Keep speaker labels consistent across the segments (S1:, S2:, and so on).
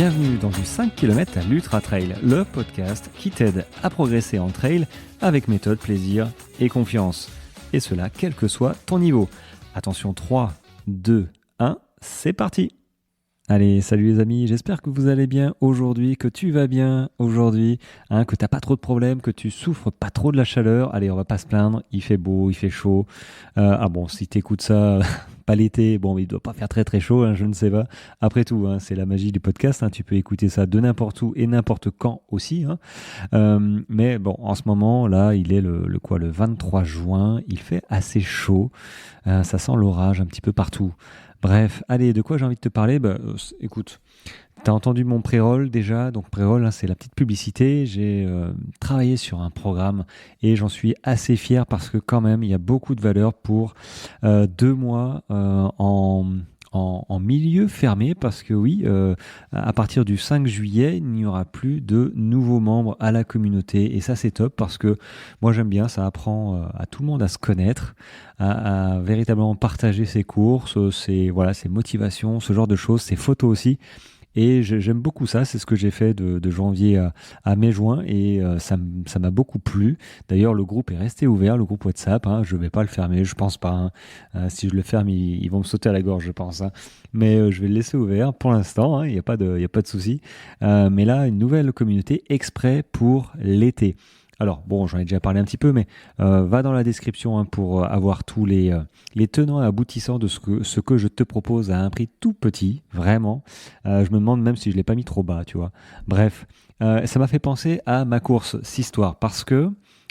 S1: bienvenue dans du 5 km à l'Ultra Trail, le podcast qui t'aide à progresser en trail avec méthode, plaisir et confiance. Et cela quel que soit ton niveau. Attention, 3, 2, 1, c'est parti! Allez, salut les amis, j'espère que vous allez bien aujourd'hui, que tu vas bien aujourd'hui, que tu n'as pas trop de problèmes, que tu souffres pas trop de la chaleur. Allez, on va pas se plaindre, il fait beau, il fait chaud. Si tu écoutes ça, pas l'été, il doit pas faire très très chaud, je ne sais pas. Après tout, c'est la magie du podcast, tu peux écouter ça de n'importe où et n'importe quand aussi. Mais bon, en ce moment, là, il est le 23 juin, il fait assez chaud, ça sent l'orage un petit peu partout. Bref, allez, de quoi j'ai envie de te parler ? Écoute, tu as entendu mon pré-roll déjà, donc pré-roll, c'est la petite publicité. J'ai travaillé sur un programme et j'en suis assez fier parce que quand même, il y a beaucoup de valeur pour 2 mois en milieu fermé parce que oui, à partir du 5 juillet, il n'y aura plus de nouveaux membres à la communauté et ça c'est top parce que moi j'aime bien, ça apprend à tout le monde à se connaître, à véritablement partager ses courses, ses motivations, ce genre de choses, ses photos aussi. Et j'aime beaucoup ça, c'est ce que j'ai fait de janvier à mai-juin et ça m'a beaucoup plu. D'ailleurs, le groupe est resté ouvert, le groupe WhatsApp, je ne vais pas le fermer, je pense pas. Si je le ferme, ils vont me sauter à la gorge, je pense. Mais je vais le laisser ouvert pour l'instant, il n'y a pas de souci. Mais là, une nouvelle communauté exprès pour l'été. Alors, j'en ai déjà parlé un petit peu, mais va dans la description pour avoir tous les tenants et aboutissants de ce que je te propose à un prix tout petit, vraiment. Je me demande même si je ne l'ai pas mis trop bas, tu vois. Bref, ça m'a fait penser à ma course Sisttoire, parce que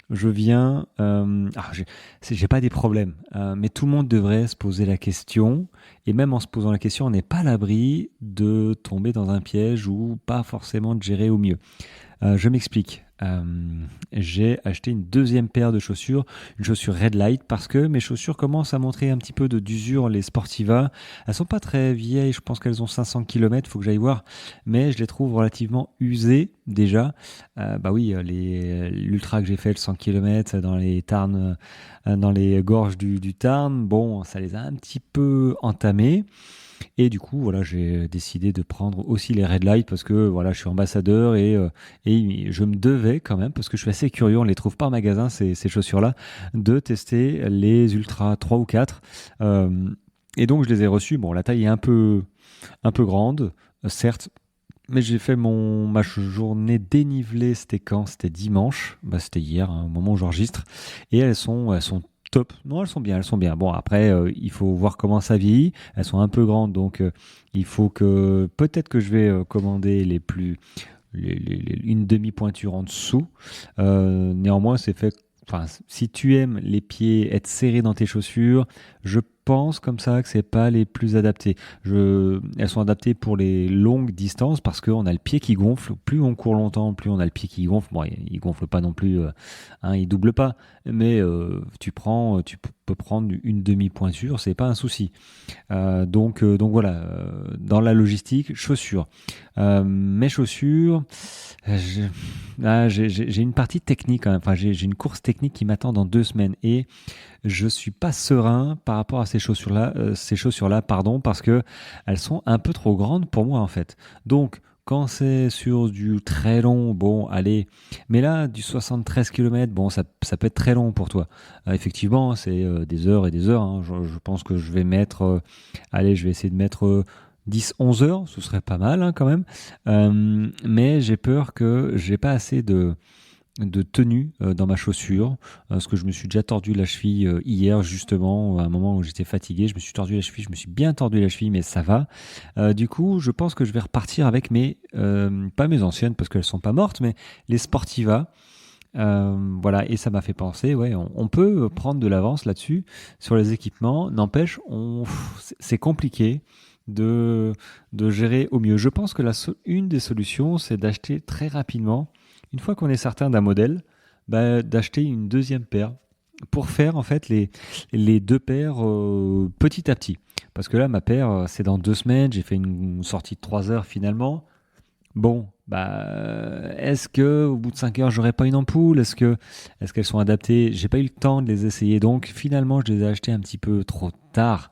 S1: je viens... j'ai pas des problèmes, mais tout le monde devrait se poser la question, et même en se posant la question, on n'est pas à l'abri de tomber dans un piège ou pas forcément de gérer au mieux. Je m'explique. J'ai acheté une deuxième paire de chaussures, une chaussure Red Light, parce que mes chaussures commencent à montrer un petit peu d'usure, les Sportiva. Elles sont pas très vieilles, je pense qu'elles ont 500 km, il faut que j'aille voir, mais je les trouve relativement usées déjà. L'ultra que j'ai fait, le 100 km dans les Tarn, dans les gorges du Tarn, ça les a un petit peu entamées. Et du coup, j'ai décidé de prendre aussi les Red Light parce que je suis ambassadeur et je me devais quand même, parce que je suis assez curieux, on ne les trouve pas en magasin ces chaussures-là, de tester les Ultra 3 ou 4. Et donc, je les ai reçues. La taille est un peu grande, certes, mais j'ai fait ma journée dénivelée, c'était quand ? C'était dimanche, c'était hier, au moment où j'enregistre. Et elles sont top. Non, elles sont bien. Bon, après, il faut voir comment ça vieillit. Elles sont un peu grandes, donc il faut peut-être que je vais commander une demi-pointure en dessous. Néanmoins, c'est fait. Enfin, si tu aimes les pieds être serrés dans tes chaussures, je pense comme ça que c'est pas les plus adaptés. Elles sont adaptées pour les longues distances parce qu'on a le pied qui gonfle. Plus on court longtemps, plus on a le pied qui gonfle. Bon, il gonfle pas non plus, il double pas. Mais tu peux prendre une demi-pointure, c'est pas un souci. Donc voilà, dans la logistique, chaussures. Mes chaussures, j'ai une partie technique quand même. Enfin, j'ai une course technique qui m'attend dans 2 semaines et je suis pas serein par rapport à ces chaussures-là, parce que elles sont un peu trop grandes pour moi en fait. Donc quand c'est sur du très long, allez, mais là du 73 km, ça peut être très long pour toi. Effectivement, c'est des heures et des heures. Je pense que je vais mettre, je vais essayer de mettre 10-11 heures, ce serait pas mal quand même. Mais j'ai peur que j'ai pas assez de tenue dans ma chaussure, parce que je me suis déjà tordu la cheville hier justement, à un moment où j'étais fatigué, je me suis tordu la cheville, je me suis bien tordu la cheville, mais ça va. Du coup, je pense que je vais repartir avec pas mes anciennes parce qu'elles sont pas mortes, mais les Sportiva. Et ça m'a fait penser, on peut prendre de l'avance là-dessus sur les équipements. N'empêche, c'est compliqué de gérer au mieux. Je pense que une des solutions, c'est d'acheter très rapidement. Une fois qu'on est certain d'un modèle, d'acheter une deuxième paire pour faire en fait les 2 paires petit à petit. Parce que là, ma paire, c'est dans 2 semaines. J'ai fait une sortie de 3 heures finalement. est-ce que au bout de 5 heures, j'aurai pas une ampoule? Est-ce qu'elles sont adaptées? J'ai pas eu le temps de les essayer, donc finalement, je les ai achetées un petit peu trop tard.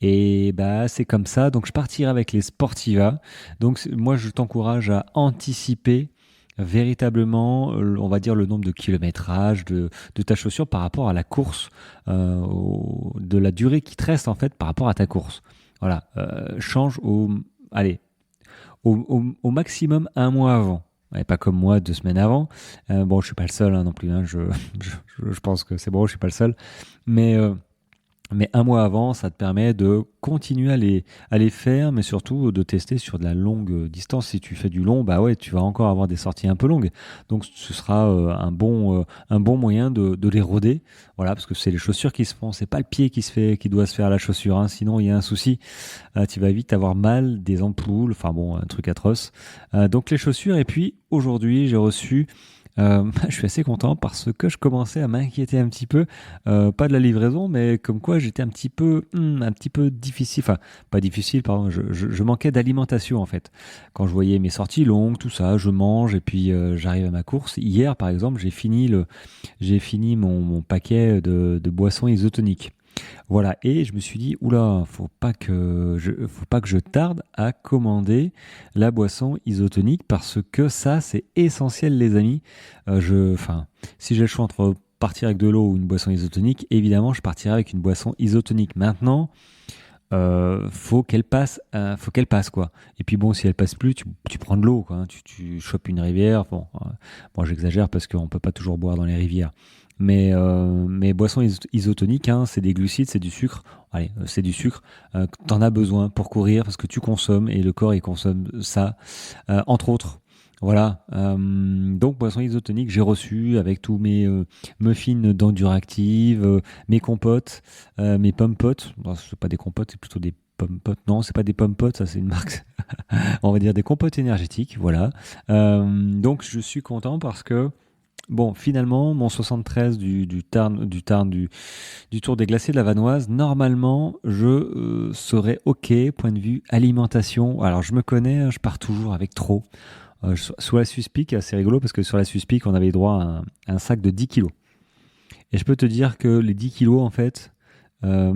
S1: Et bah c'est comme ça. Donc je partirai avec les Sportiva. Donc moi, je t'encourage à anticiper véritablement, on va dire, le nombre de kilométrage de ta chaussure par rapport à la course, de la durée qui te reste en fait par rapport à ta course. Voilà, change allez, au maximum un mois avant. Et pas comme moi 2 semaines avant. Bon, je suis pas le seul, hein, non plus, hein, je pense que c'est bon, je suis pas le seul. Mais un mois avant, ça te permet de continuer à les faire, mais surtout de tester sur de la longue distance. Si tu fais du long, bah ouais, tu vas encore avoir des sorties un peu longues. Donc ce sera un bon moyen de les roder. Voilà, parce que c'est les chaussures qui se font, c'est pas le pied qui doit se faire à la chaussure, hein. Sinon il y a un souci. Tu vas vite avoir mal, des ampoules, enfin bon, un truc atroce. Donc les chaussures. Et puis aujourd'hui, j'ai reçu je suis assez content parce que je commençais à m'inquiéter un petit peu, pas de la livraison, mais comme quoi j'étais un petit peu difficile, enfin pas difficile, pardon, je manquais d'alimentation en fait. Quand je voyais mes sorties longues, tout ça, je mange et puis j'arrive à ma course. Hier par exemple, j'ai fini mon paquet de boissons isotoniques. Voilà, et je me suis dit, oula, faut pas que je tarde à commander la boisson isotonique parce que ça, c'est essentiel, les amis. Si j'ai le choix entre partir avec de l'eau ou une boisson isotonique, évidemment, je partirai avec une boisson isotonique. Maintenant, faut qu'elle passe quoi. Et puis bon, si elle passe plus, tu prends de l'eau quoi, hein. Tu chopes une rivière. Bon, j'exagère parce qu'on peut pas toujours boire dans les rivières. Mais boissons isotoniques, hein, c'est des glucides, c'est du sucre. Allez, c'est du sucre. T'en as besoin pour courir parce que tu consommes et le corps il consomme ça, entre autres. Voilà. Donc boissons isotoniques, j'ai reçu avec tous mes muffins d'Enduractive, mes compotes, mes pommes potes. Bon, c'est pas des compotes, c'est plutôt des pommes potes. Non, c'est pas des pommes potes, ça c'est une marque. On va dire des compotes énergétiques. Voilà. Donc je suis content parce que bon, finalement, mon 73 du Tour des Glaciers de la Vanoise, normalement, je serais OK, point de vue alimentation. Alors, je me connais, hein, je pars toujours avec trop. Sur la Suspic, c'est rigolo parce que sur la Suspic, on avait droit à un sac de 10 kilos. Et je peux te dire que les 10 kilos, en fait, euh,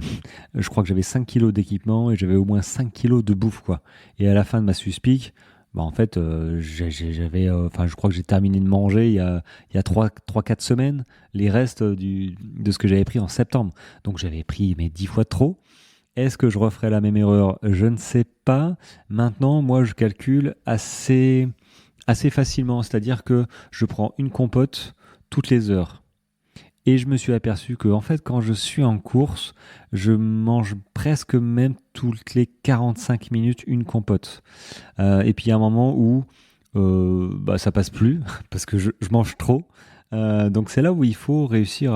S1: je crois que j'avais 5 kilos d'équipement et j'avais au moins 5 kilos de bouffe, quoi. Et à la fin de ma Suspic, bah en fait, je crois que j'ai terminé de manger il y a 3-4 semaines, les restes de ce que j'avais pris en septembre. Donc j'avais pris mes 10 fois de trop. Est-ce que je referai la même erreur? Je ne sais pas. Maintenant, moi, je calcule assez facilement. C'est-à-dire que je prends une compote toutes les heures. Et je me suis aperçu que, en fait, quand je suis en course, je mange presque même toutes les 45 minutes une compote. Et puis il y a un moment où ça passe plus parce que je mange trop. Donc c'est là où il faut réussir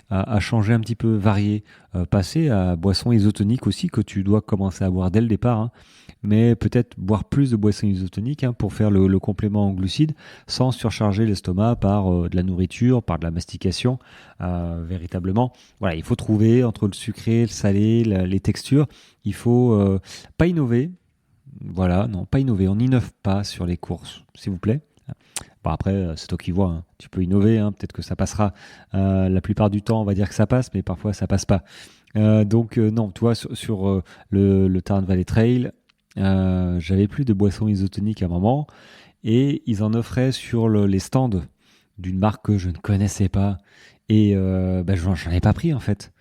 S1: à changer un petit peu, varier, passer à boisson isotonique aussi que tu dois commencer à boire dès le départ, hein. Mais peut-être boire plus de boissons isotoniques, hein, pour faire le complément en glucides sans surcharger l'estomac par de la nourriture, par de la mastication, véritablement. Voilà, il faut trouver entre le sucré, le salé, les textures. Il faut pas innover. Voilà, non, pas innover. On n'innove pas sur les courses, s'il vous plaît. Bon, après, c'est toi qui vois, hein. Tu peux innover, hein. Peut-être que ça passera. La plupart du temps, on va dire que ça passe, mais parfois ça passe pas. Non, tu vois, sur le Tarn Valley Trail, j'avais plus de boissons isotoniques à un moment, et ils en offraient sur les stands d'une marque que je ne connaissais pas, et j'en ai pas pris en fait.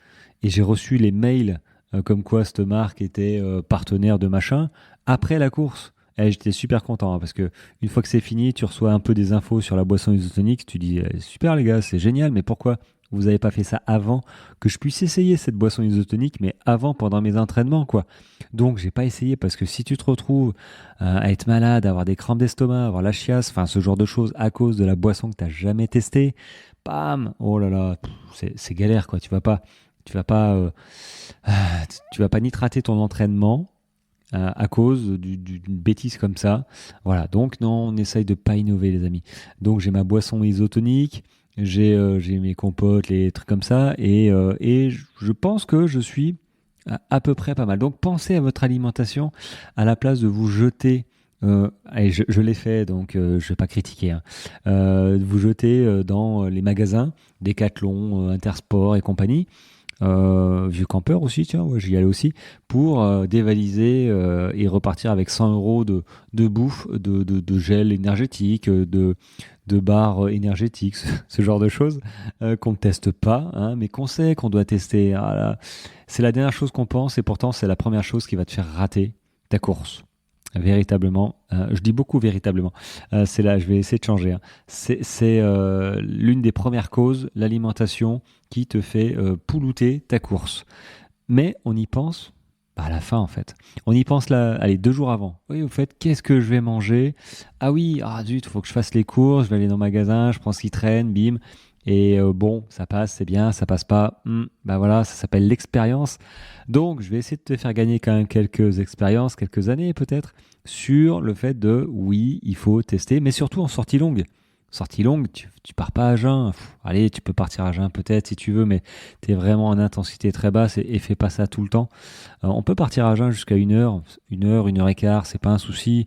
S1: Et j'ai reçu les mails comme quoi cette marque était partenaire de machin après la course. Et j'étais super content, hein, parce que une fois que c'est fini, tu reçois un peu des infos sur la boisson isotonique. Tu dis super les gars, c'est génial, mais pourquoi vous n'avez pas fait ça avant que je puisse essayer cette boisson isotonique, mais avant pendant mes entraînements quoi. Donc j'ai pas essayé parce que si tu te retrouves à être malade, à avoir des crampes d'estomac, avoir la chiasse, enfin ce genre de choses à cause de la boisson que tu n'as jamais testée, bam, oh là là, c'est galère quoi. Tu vas pas nitrater ton entraînement à cause d'une bêtise comme ça. Voilà, donc non, on essaye de pas innover les amis. Donc j'ai ma boisson isotonique, j'ai mes compotes, les trucs comme ça, et je pense que je suis à peu près pas mal. Donc pensez à votre alimentation à la place de vous jeter Allez, je l'ai fait, donc je ne vais pas critiquer, hein. Vous jetez dans les magasins, Decathlon, Intersport et compagnie, Vieux Campeur aussi, tiens, ouais, j'y allais aussi, pour dévaliser et repartir avec 100 euros de bouffe, de gel énergétique, de barres énergétiques, ce genre de choses qu'on ne teste pas, hein, mais qu'on sait qu'on doit tester. Ah là, c'est la dernière chose qu'on pense et pourtant c'est la première chose qui va te faire rater ta course. Véritablement, je dis beaucoup véritablement. C'est là, je vais essayer de changer, hein. C'est l'une des premières causes, l'alimentation, qui te fait poulouter ta course. Mais on y pense à la fin en fait. On y pense là, allez, 2 jours avant. Oui, au fait, qu'est-ce que je vais manger? Ah oui, ah zut, il faut que je fasse les courses, je vais aller dans le magasin, je prends ce qui traîne, bim. Et bon, ça passe, c'est bien, ça passe pas. Bah voilà, ça s'appelle l'expérience. Donc, je vais essayer de te faire gagner quand même quelques expériences, quelques années peut-être, sur le fait de, oui, il faut tester, mais surtout en sortie longue. Sortie longue, tu pars pas à jeun. Allez, tu peux partir à jeun peut-être si tu veux, mais tu es vraiment en intensité très basse et fais pas ça tout le temps. On peut partir à jeun jusqu'à 1 heure, 1 heure et quart, c'est pas un souci.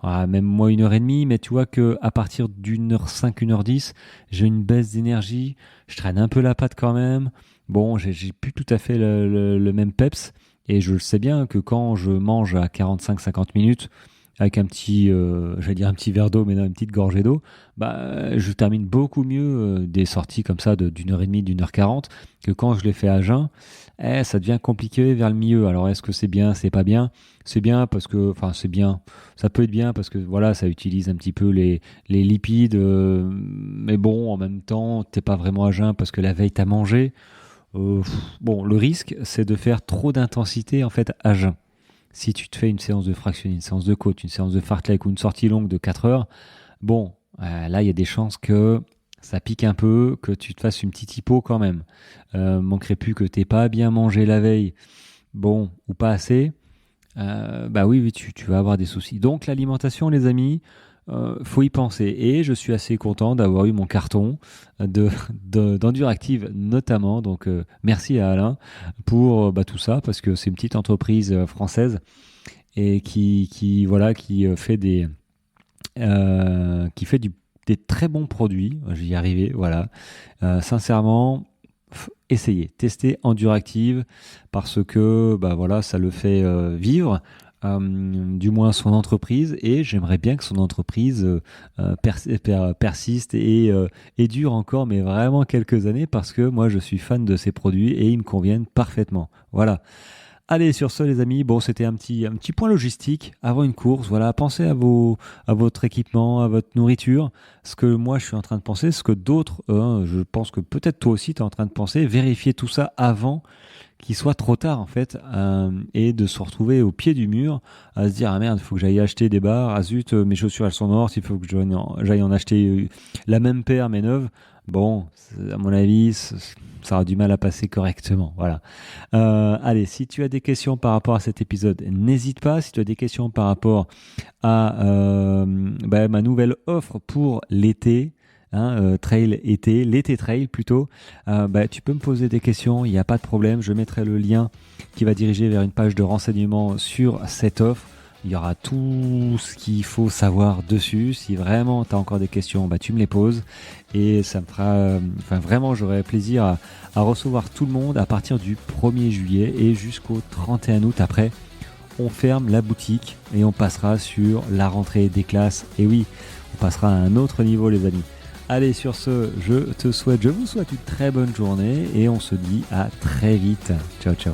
S1: Même moi 1 heure et demie, mais tu vois que à partir d'1 h 5, 1 h 10, j'ai une baisse d'énergie, je traîne un peu la patte quand même. Bon, j'ai plus tout à fait le même peps, et je le sais bien que quand je mange à 45-50 minutes, avec un petit, j'allais dire un petit verre d'eau, mais non, une petite gorgée d'eau, bah, je termine beaucoup mieux des sorties comme ça d'1 h 30, d'1 h 40, que quand je les fais à jeun. Ça devient compliqué vers le milieu. Alors, est-ce que c'est bien, c'est pas bien? C'est bien parce que, enfin, c'est bien. Ça peut être bien parce que, voilà, ça utilise un petit peu les lipides. Mais bon, en même temps, t'es pas vraiment à jeun parce que la veille, t'as mangé. Bon, le risque, c'est de faire trop d'intensité, en fait, à jeun. Si tu te fais une séance de fractionné, une séance de côte, une séance de fartlek ou une sortie longue de 4 heures, bon, là, il y a des chances que ça pique un peu, que tu te fasses une petite hypo quand même. Manquerait plus que t'aies pas bien mangé la veille, bon, ou pas assez, bah oui, tu vas avoir des soucis. Donc l'alimentation, les amis, faut y penser. Et je suis assez content d'avoir eu mon carton d'Enduractive notamment. Donc merci à Alain pour tout ça, parce que c'est une petite entreprise française et qui fait des très bons produits. J'y arrivais, voilà. Sincèrement, essayez, testez Enduractive parce que voilà, ça le fait vivre. Du moins son entreprise, et j'aimerais bien que son entreprise persiste et dure encore, mais vraiment quelques années, parce que moi je suis fan de ces produits et ils me conviennent parfaitement. Voilà. Allez, sur ce, les amis, bon, c'était un petit point logistique avant une course. Voilà, pensez à votre équipement, à votre nourriture. Ce que moi, je suis en train de penser, ce que d'autres, je pense que peut-être toi aussi, tu es en train de penser. Vérifiez tout ça avant qu'il soit trop tard, en fait, et de se retrouver au pied du mur, à se dire, ah merde, il faut que j'aille acheter des barres. Ah zut, mes chaussures, elles sont mortes, il faut que j'aille en acheter la même paire, mais neuve. Bon, à mon avis, ça aura du mal à passer correctement. Voilà. Allez, si tu as des questions par rapport à cet épisode, n'hésite pas. Si tu as des questions par rapport à ma nouvelle offre pour l'été, trail été, l'été trail plutôt, tu peux me poser des questions, il n'y a pas de problème. Je mettrai le lien qui va diriger vers une page de renseignement sur cette offre. Il y aura tout ce qu'il faut savoir dessus. Si vraiment tu as encore des questions, tu me les poses. Et ça me fera... vraiment, j'aurai plaisir à recevoir tout le monde à partir du 1er juillet et jusqu'au 31 août. Après, on ferme la boutique et on passera sur la rentrée des classes. Et oui, on passera à un autre niveau, les amis. Allez, sur ce, je vous souhaite une très bonne journée et on se dit à très vite. Ciao, ciao.